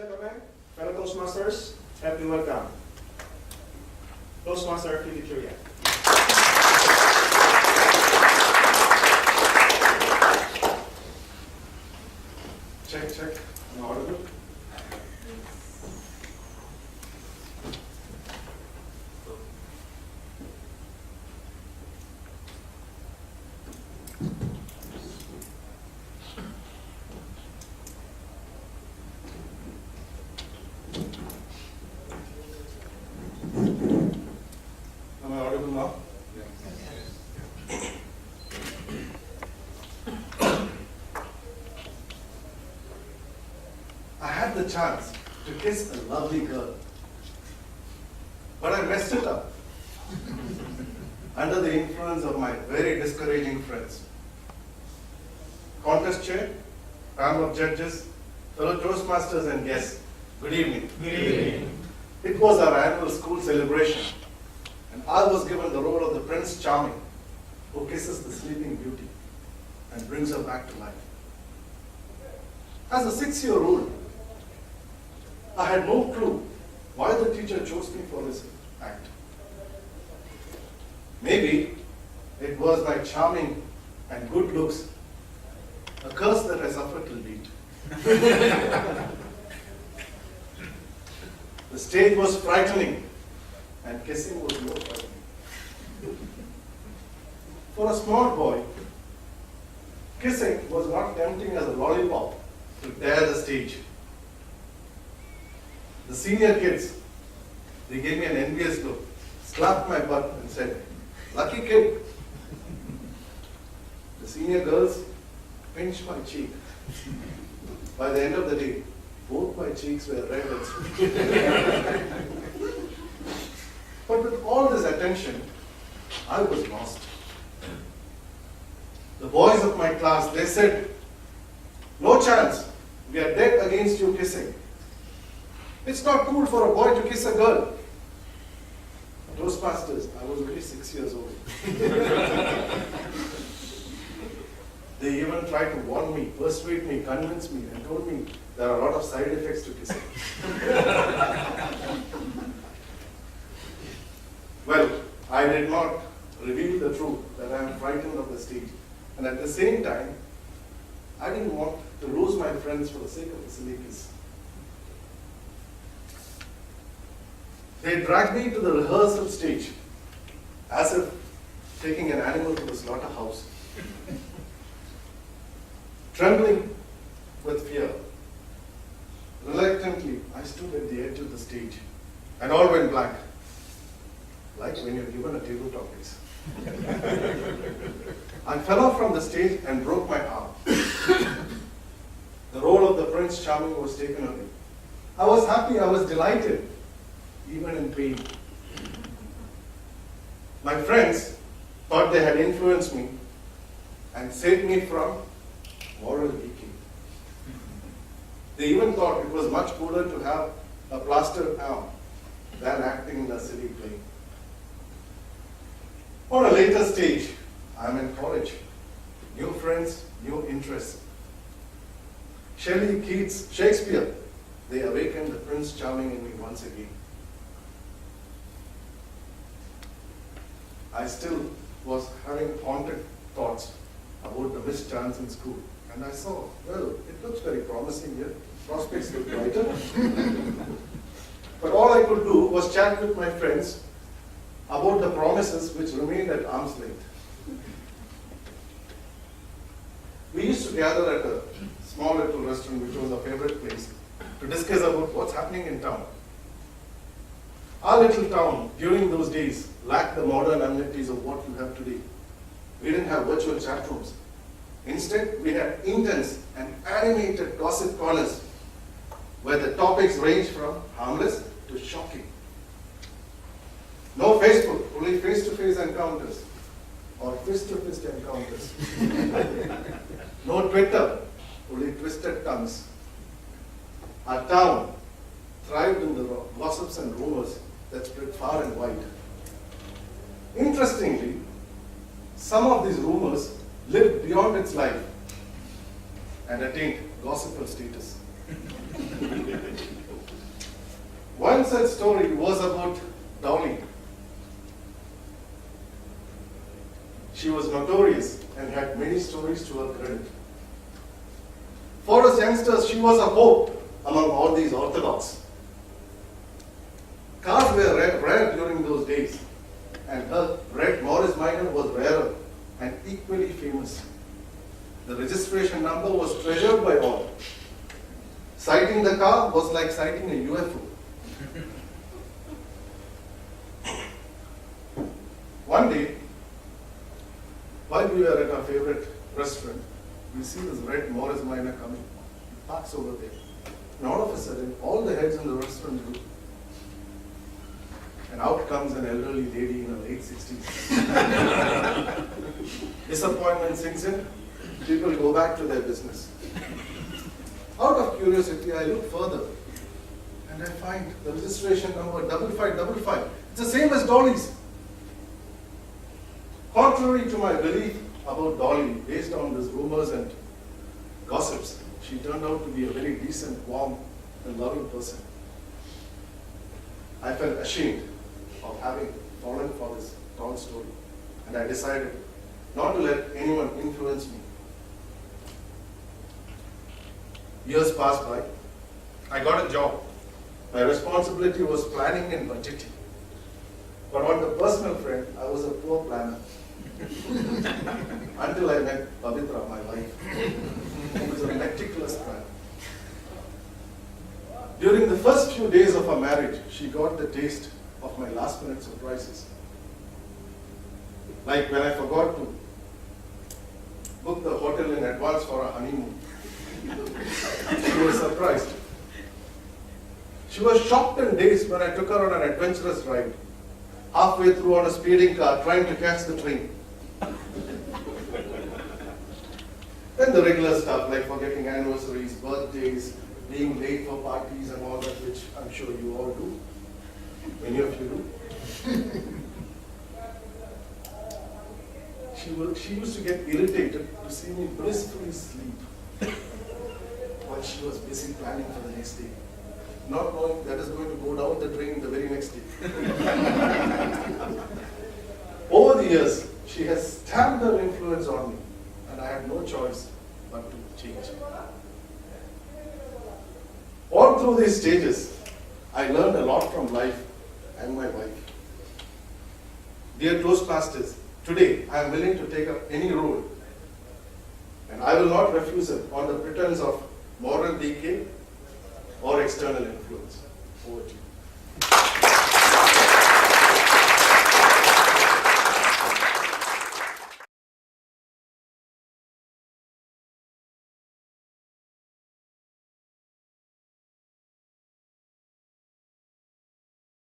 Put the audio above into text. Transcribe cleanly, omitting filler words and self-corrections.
gentlemen, fellow Toastmasters, happy welcome. Toastmaster Filcom. Check. Am I audible? Am I audible now? I had the chance to kiss a lovely girl, but I messed it up under the influence of my very discouraging friends. Contest chair, panel of judges, fellow Toastmasters and guests, good evening. Good evening. It was our annual school celebration, and I was given the role of the Prince Charming, who kisses the sleeping beauty and brings her back to life. As a 6-year-old, I had no clue why the teacher chose me for this act. Maybe it was my charming and good looks, a curse that I suffered till date. The stage was frightening, and kissing was more frightening. For a small boy, kissing was not tempting as a lollipop to dare the stage. The senior kids, they gave me an envious look, slapped my butt and said, "Lucky kid." The senior girls pinched my cheek. By the end of the day, both my cheeks were red and sweet. But with all this attention, I was lost. The boys of my class, they said, "No chance, we are dead against you kissing. It's not cool for a boy to kiss a girl." Toastmasters, I was only 6 years old. They even tried to warn me, persuade me, convince me, and told me there are a lot of side effects to kissing. Well, I did not reveal the truth that I am frightened of the stage. And at the same time, I didn't want to lose my friends for the sake of a silly kiss. They dragged me to the rehearsal stage as if taking an animal to the slaughterhouse. Trembling with fear, reluctantly, I stood at the edge of the stage and all went black, like when you're given a table topics. I fell off from the stage and broke my arm. The role of the Prince Charming was taken away. I was happy, I was delighted, even in pain. My friends thought they had influenced me and saved me from moral decay. They even thought it was much cooler to have a plastered arm than acting in a silly play. On a later stage, I'm in college. New friends, new interests. Shelley, Keats, Shakespeare, they awakened the Prince Charming in me once again. I still was having haunted thoughts about the mischance in school. And I saw, well, it looks very promising here. Prospects look brighter. But all I could do was chat with my friends about the promises which remained at arm's length. We used to gather at a small little restaurant, which was our favorite place, to discuss about what's happening in town. Our little town, during those days, lacked the modern amenities of what you have today. We didn't have virtual chat rooms. Instead, we had intense and animated gossip corners where the topics ranged from harmless to shocking. No Facebook, only face-to-face encounters or fist-to-fist encounters. No Twitter, only twisted tongues. Our town thrived in the gossips and rumors that spread far and wide. Interestingly, some of these rumors lived beyond its life and attained gospel status. one such story was about Dolly. She was notorious and had many stories to her credit. For us youngsters, she was a hope among all these orthodox. Cars were rare during those days, and her red Morris Minor was rarer and equally famous. The registration number was treasured by all. Sighting the car was like sighting a UFO. One day, while we were at our favorite restaurant, we see this red Morris Minor coming. He parks over there. And all of a sudden, all the heads in the restaurant look. And out comes an elderly lady in her late 60s. Disappointment sinks in. People go back to their business. Out of curiosity, I look further. And I find the registration number 5555. It's the same as Dolly's. Contrary to my belief about Dolly, based on these rumors and gossips, she turned out to be a very decent, warm, and loving person. I felt ashamed of having fallen for this tall story, and I decided not to let anyone influence me. Years passed by. I got a job. My responsibility was planning and budgeting. But on the personal front, I was a poor planner. Until I met Pavitra, my wife, who was a meticulous planner. During the first few days of our marriage, she got the taste of my last minute surprises. Like when I forgot to book the hotel in advance for our honeymoon. She was surprised. She was shocked and dazed when I took her on an adventurous ride. Halfway through on a speeding car, trying to catch the train. Then the regular stuff like forgetting anniversaries, birthdays, being late for parties and all that, which I'm sure you all do. Many of you do. She used to get irritated to see me blissfully sleep while she was busy planning for the next day, not knowing that is going to go down the drain the very next day. Over the years, she has stamped her influence on me, and I had no choice but to change. All through these stages, I learned a lot from life and my wife. Dear Toastmasters, today I am willing to take up any role, and I will not refuse it on the pretense of moral decay or external influence. Over to you.